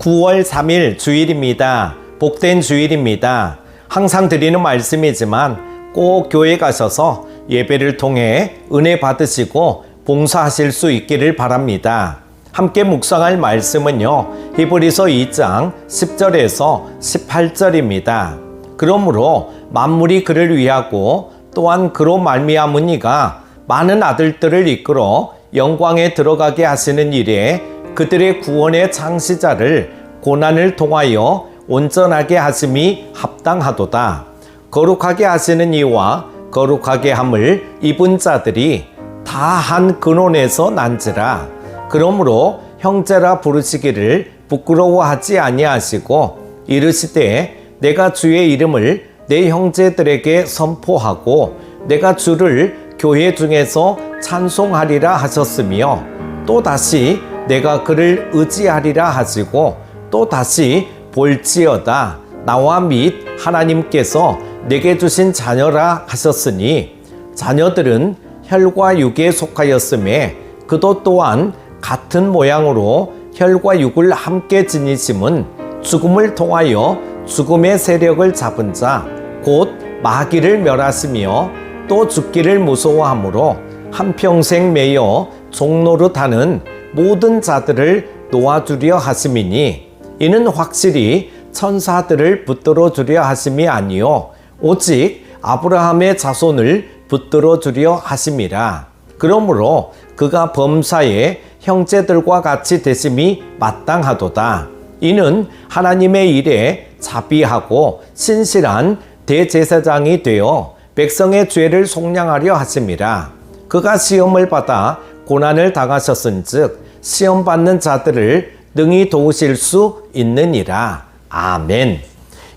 9월 3일 주일입니다. 복된 주일입니다. 항상 드리는 말씀이지만 꼭 교회 가셔서 예배를 통해 은혜 받으시고 봉사하실 수 있기를 바랍니다. 함께 묵상할 말씀은요, 히브리서 2장 10절에서 18절입니다. 그러므로 만물이 그를 위하고 또한 그로 말미암으니가 많은 아들들을 이끌어 영광에 들어가게 하시는 일에 그들의 구원의 창시자를 고난을 통하여 온전하게 하심이 합당하도다. 거룩하게 하시는 이와 거룩하게 함을 입은 자들이 다 한 근원에서 난지라. 그러므로 형제라 부르시기를 부끄러워하지 아니하시고 이르시되 내가 주의 이름을 내 형제들에게 선포하고 내가 주를 교회 중에서 찬송하리라 하셨으며 또다시 내가 그를 의지하리라 하시고 또다시 볼지어다 나와 및 하나님께서 내게 주신 자녀라 하셨으니 자녀들은 혈과 육에 속하였음에 그도 또한 같은 모양으로 혈과 육을 함께 지니심은 죽음을 통하여 죽음의 세력을 잡은 자 곧 마귀를 멸하시며 또 죽기를 무서워하므로 한평생 매여 종노릇하는 모든 자들을 놓아주려 하심이니 이는 확실히 천사들을 붙들어 주려 하심이 아니요 오직 아브라함의 자손을 붙들어 주려 하심이라. 그러므로 그가 범사에 형제들과 같이 되심이 마땅하도다. 이는 하나님의 일에 자비하고 신실한 대제사장이 되어 백성의 죄를 속량하려 하심이라. 그가 시험을 받아 고난을 당하셨은즉 시험받는 자들을 능히 도우실 수 있느니라. 아멘.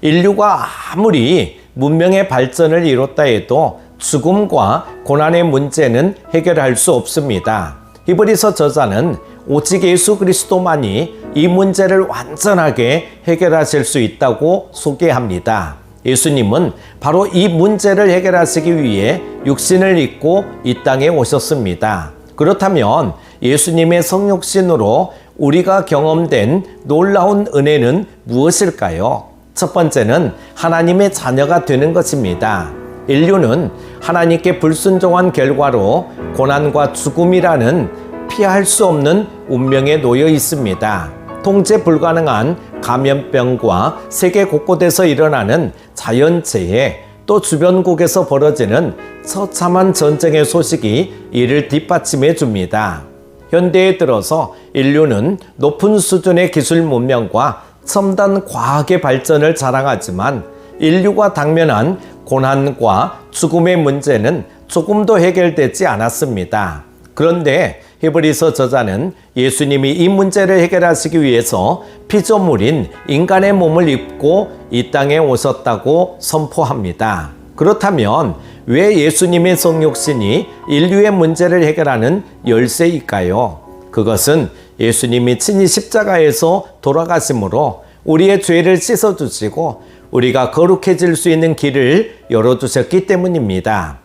인류가 아무리 문명의 발전을 이뤘다 해도 죽음과 고난의 문제는 해결할 수 없습니다. 히브리서 저자는 오직 예수 그리스도만이 이 문제를 완전하게 해결하실 수 있다고 소개합니다. 예수님은 바로 이 문제를 해결하시기 위해 육신을 입고 이 땅에 오셨습니다. 그렇다면 예수님의 성육신으로 우리가 경험된 놀라운 은혜는 무엇일까요? 첫 번째는 하나님의 자녀가 되는 것입니다. 인류는 하나님께 불순종한 결과로 고난과 죽음이라는 피할 수 없는 운명에 놓여 있습니다. 통제 불가능한 감염병과 세계 곳곳에서 일어나는 자연재해, 또 주변국에서 벌어지는 처참한 전쟁의 소식이 이를 뒷받침해 줍니다. 현대에 들어서 인류는 높은 수준의 기술 문명과 첨단 과학의 발전을 자랑하지만 인류가 당면한 고난과 죽음의 문제는 조금도 해결되지 않았습니다. 그런데 히브리서 저자는 예수님이 이 문제를 해결하시기 위해서 피조물인 인간의 몸을 입고 이 땅에 오셨다고 선포합니다. 그렇다면 왜 예수님의 성육신이 인류의 문제를 해결하는 열쇠일까요? 그것은 예수님이 친히 십자가에서 돌아가심으로 우리의 죄를 씻어주시고 우리가 거룩해질 수 있는 길을 열어주셨기 때문입니다.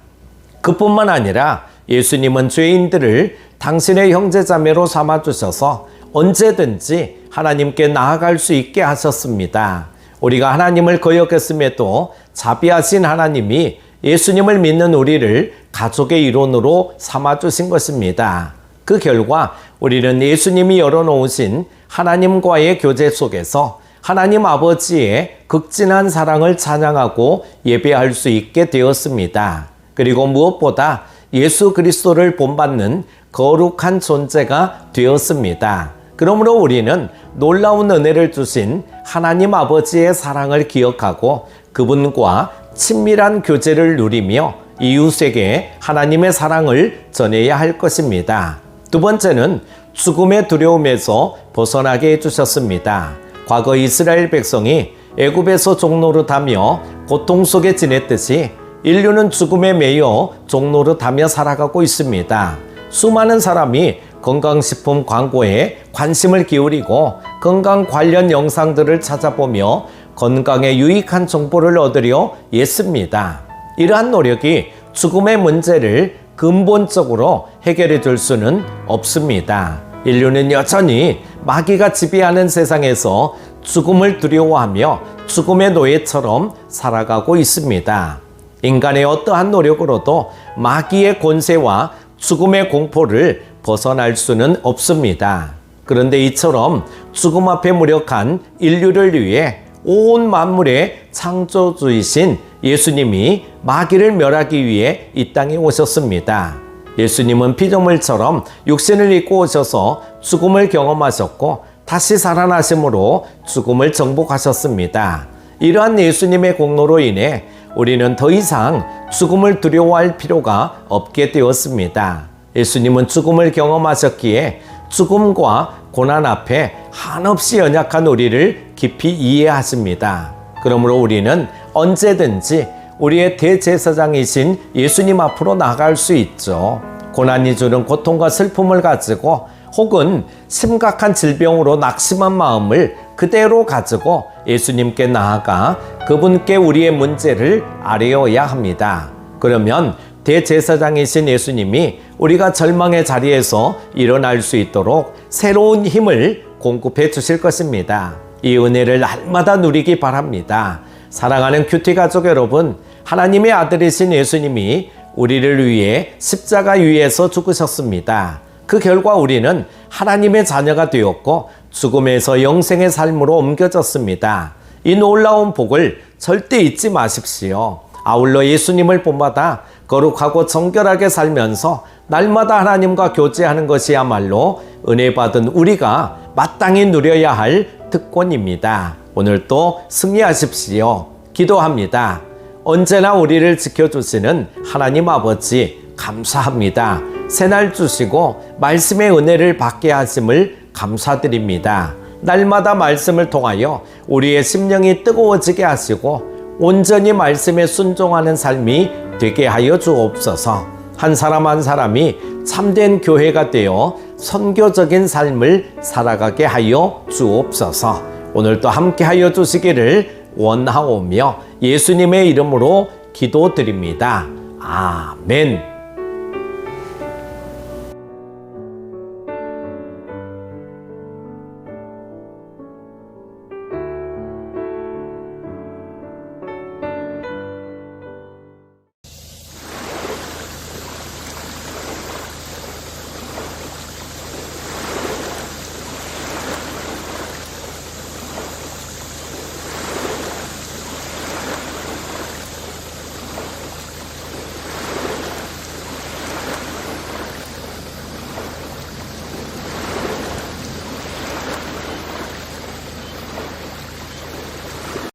그뿐만 아니라 예수님은 죄인들을 당신의 형제자매로 삼아주셔서 언제든지 하나님께 나아갈 수 있게 하셨습니다. 우리가 하나님을 거역했음에도 자비하신 하나님이 예수님을 믿는 우리를 가족의 일원으로 삼아주신 것입니다. 그 결과 우리는 예수님이 열어놓으신 하나님과의 교제 속에서 하나님 아버지의 극진한 사랑을 찬양하고 예배할 수 있게 되었습니다. 그리고 무엇보다 예수 그리스도를 본받는 거룩한 존재가 되었습니다. 그러므로 우리는 놀라운 은혜를 주신 하나님 아버지의 사랑을 기억하고 그분과 친밀한 교제를 누리며 이웃에게 하나님의 사랑을 전해야 할 것입니다. 두 번째는 죽음의 두려움에서 벗어나게 해주셨습니다. 과거 이스라엘 백성이 애굽에서 종노릇하며 고통 속에 지냈듯이 인류는 죽음에 매여 종노릇하며 살아가고 있습니다. 수많은 사람이 건강식품 광고에 관심을 기울이고 건강 관련 영상들을 찾아보며 건강에 유익한 정보를 얻으려 애씁니다. 이러한 노력이 죽음의 문제를 근본적으로 해결해 줄 수는 없습니다. 인류는 여전히 마귀가 지배하는 세상에서 죽음을 두려워하며 죽음의 노예처럼 살아가고 있습니다. 인간의 어떠한 노력으로도 마귀의 권세와 죽음의 공포를 벗어날 수는 없습니다. 그런데 이처럼 죽음 앞에 무력한 인류를 위해 온 만물의 창조주이신 예수님이 마귀를 멸하기 위해 이 땅에 오셨습니다. 예수님은 피조물처럼 육신을 입고 오셔서 죽음을 경험하셨고 다시 살아나심으로 죽음을 정복하셨습니다. 이러한 예수님의 공로로 인해 우리는 더 이상 죽음을 두려워할 필요가 없게 되었습니다. 예수님은 죽음을 경험하셨기에 죽음과 고난 앞에 한없이 연약한 우리를 깊이 이해하십니다. 그러므로 우리는 언제든지 우리의 대제사장이신 예수님 앞으로 나아갈 수 있죠. 고난이 주는 고통과 슬픔을 가지고 혹은 심각한 질병으로 낙심한 마음을 그대로 가지고 예수님께 나아가 그분께 우리의 문제를 아뢰어야 합니다. 그러면 대제사장이신 예수님이 우리가 절망의 자리에서 일어날 수 있도록 새로운 힘을 공급해 주실 것입니다. 이 은혜를 날마다 누리기 바랍니다. 사랑하는 큐티 가족 여러분, 하나님의 아들이신 예수님이 우리를 위해 십자가 위에서 죽으셨습니다. 그 결과 우리는 하나님의 자녀가 되었고 죽음에서 영생의 삶으로 옮겨졌습니다. 이 놀라운 복을 절대 잊지 마십시오. 아울러 예수님을 본받아 거룩하고 정결하게 살면서 날마다 하나님과 교제하는 것이야말로 은혜 받은 우리가 마땅히 누려야 할 특권입니다. 오늘도 승리하십시오. 기도합니다. 언제나 우리를 지켜주시는 하나님 아버지 감사합니다. 새날 주시고 말씀의 은혜를 받게 하심을 감사드립니다. 날마다 말씀을 통하여 우리의 심령이 뜨거워지게 하시고 온전히 말씀에 순종하는 삶이 되게 하여 주옵소서. 한 사람 한 사람이 참된 교회가 되어 선교적인 삶을 살아가게 하여 주옵소서. 오늘도 함께 하여 주시기를 원하오며 예수님의 이름으로 기도드립니다. 아멘.